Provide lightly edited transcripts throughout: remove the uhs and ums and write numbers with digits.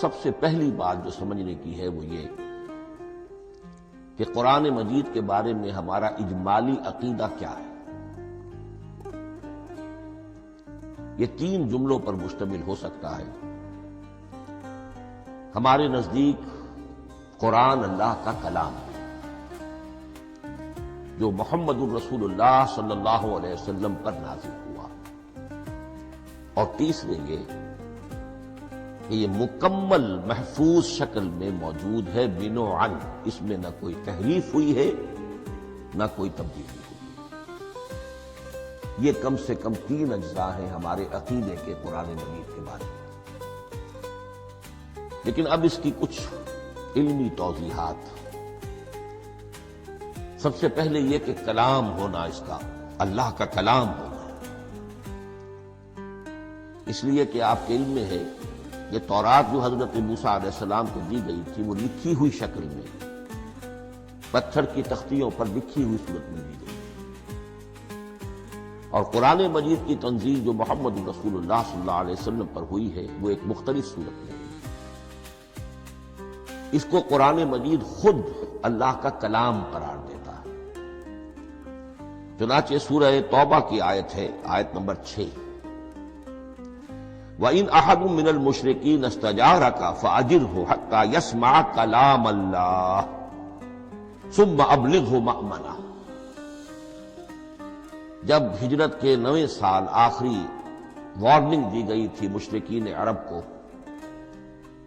سب سے پہلی بات جو سمجھنے کی ہے وہ یہ کہ قرآن مجید کے بارے میں ہمارا اجمالی عقیدہ کیا ہے۔ یہ 3 جملوں پر مشتمل ہو سکتا ہے۔ ہمارے نزدیک قرآن اللہ کا کلام ہے جو محمد الرسول اللہ صلی اللہ علیہ وسلم پر نازل ہوا، اور تیسرے یہ کہ یہ مکمل محفوظ شکل میں موجود ہے بنوعاً، اس میں نہ کوئی تحریف ہوئی ہے نہ کوئی تبدیلی ہوئی ہے۔ یہ کم سے کم 3 اجزاء ہیں ہمارے عقیدے کے قرآن مجید کے بارے میں۔ لیکن اب اس کی کچھ علمی توضیحات۔ سب سے پہلے یہ کہ کلام ہونا، اس کا اللہ کا کلام ہونا، اس لیے کہ آپ کے علم میں ہے یہ تورات جو حضرت موسیٰ علیہ السلام کو دی گئی تھی وہ لکھی ہوئی شکل میں، پتھر کی تختیوں پر لکھی ہوئی صورت میں دی گئی، اور قرآن مجید کی تنزیل جو محمد رسول اللہ صلی اللہ علیہ وسلم پر ہوئی ہے وہ ایک مختلف صورت میں ہے۔ اس کو قرآن مجید خود اللہ کا کلام قرار دیتا ہے۔ چنانچہ سورہ توبہ کی آیت ہے، آیت نمبر 6، وَإِنْ أَحَدٌ مِّنَ الْمُشْرِكِينَ اسْتَجَارَكَ فَأَجِرْهُ حَتَّى يَسْمَعَ كَلَامَ اللَّهِ ثُمَّ أَبْلِغْهُ مَأْمَنَهُ۔ جب ہجرت کے 9ویں سال آخری وارننگ دی گئی تھی مشرکین عرب کو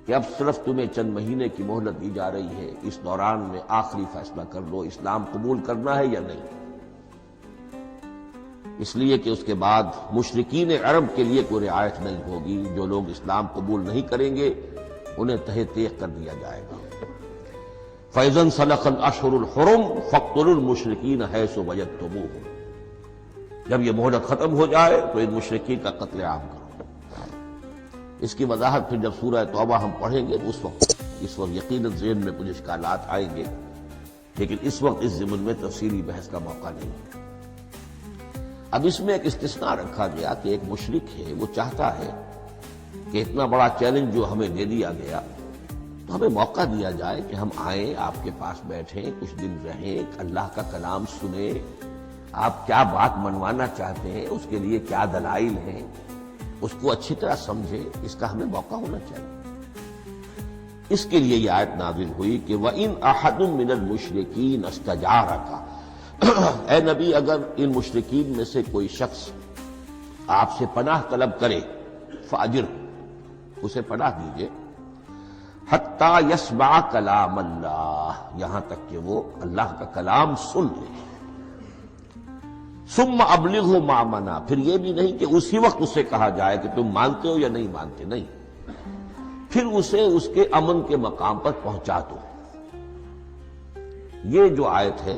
کہ اب صرف تمہیں چند مہینے کی مہلت دی جا رہی ہے، اس دوران میں آخری فیصلہ کر لو اسلام قبول کرنا ہے یا نہیں، اس لیے کہ اس کے بعد مشرکین عرب کے لیے کوئی رعایت نہیں ہوگی، جو لوگ اسلام قبول نہیں کریں گے انہیں تہہ تیغ کر دیا جائے گا۔ فَإِذَا انْسَلَخَ الْأَشْهُرُ الْحُرُمُ فَاقْتُلُوا الْمُشْرِكِينَ حَيْثُ وَجَدتُّمُوهُمْ۔ جب یہ مہلت ختم ہو جائے تو ان مشرکین کا قتل عام کرو۔ اس کی وضاحت پھر جب سورہ توبہ ہم پڑھیں گے اس وقت یقیناً ذہن میں کچھ اشکالات آئیں گے، لیکن اس وقت اس ضمن میں تفصیلی بحث کا موقع نہیں ہے۔ اب اس میں ایک استثناء رکھا گیا کہ ایک مشرک ہے، وہ چاہتا ہے کہ اتنا بڑا چیلنج جو ہمیں دے دیا گیا تو ہمیں موقع دیا جائے کہ ہم آئیں، آپ کے پاس بیٹھیں، کچھ دن رہیں، اللہ کا کلام سنیں، آپ کیا بات منوانا چاہتے ہیں، اس کے لیے کیا دلائل ہیں، اس کو اچھی طرح سمجھے، اس کا ہمیں موقع ہونا چاہیے۔ اس کے لیے یہ آیت نازل ہوئی کہ وَإِنْ أَحَدٌ مِّنَ الْمُشْرِكِينَ اسْتَجَارَكَ، اے نبی اگر ان مشرکین میں سے کوئی شخص آپ سے پناہ طلب کرے فاجر، اسے پناہ دیجئے، حتیٰ یسمع کلام اللہ، یہاں تک کہ وہ اللہ کا کلام سن لے، ثم ابلغہ مأمنا، پھر یہ بھی نہیں کہ اسی وقت اسے کہا جائے کہ تم مانتے ہو یا نہیں مانتے، نہیں، پھر اسے اس کے امن کے مقام پر پہنچا دو۔ یہ جو آیت ہے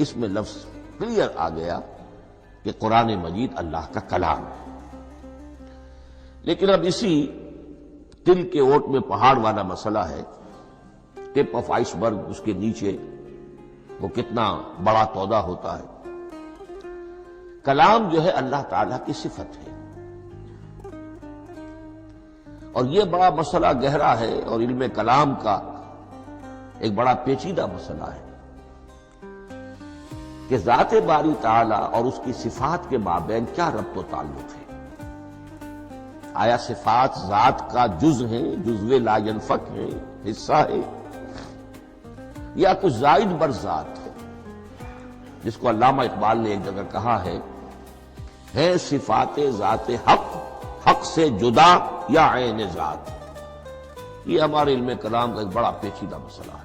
اس میں لفظ کلیئر آ گیا کہ قرآن مجید اللہ کا کلام ہے۔ لیکن اب اسی تل کے اوٹ میں پہاڑ والا مسئلہ ہے، ٹپ آف آئس برگ، اس کے نیچے وہ کتنا بڑا تودہ ہوتا ہے۔ کلام جو ہے اللہ تعالیٰ کی صفت ہے، اور یہ بڑا مسئلہ گہرا ہے، اور علم کلام کا ایک بڑا پیچیدہ مسئلہ ہے کہ ذات باری تعالیٰ اور اس کی صفات کے مابین کیا ربط و تعلق ہے۔ آیا صفات ذات کا جز ہیں، جزو لا ینفک ہے، حصہ ہے، یا کچھ زائد بر ذات ہے، جس کو علامہ اقبال نے ایک جگہ کہا ہے صفات ذات حق، حق سے جدا یا عین ذات۔ یہ ہمارے علم کلام کا ایک بڑا پیچیدہ مسئلہ ہے،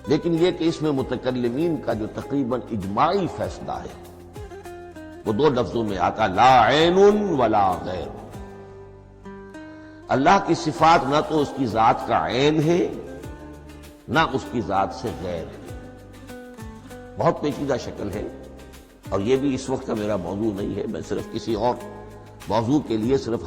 لیکن یہ کہ اس میں متکلمین کا جو تقریباً اجماعی فیصلہ ہے وہ 2 لفظوں میں آتا، لا عین ولا غیر۔ اللہ کی صفات نہ تو اس کی ذات کا عین ہے نہ اس کی ذات سے غیر ہے، بہت پیچیدہ شکل ہے، اور یہ بھی اس وقت کا میرا موضوع نہیں ہے، میں صرف کسی اور موضوع کے لیے صرف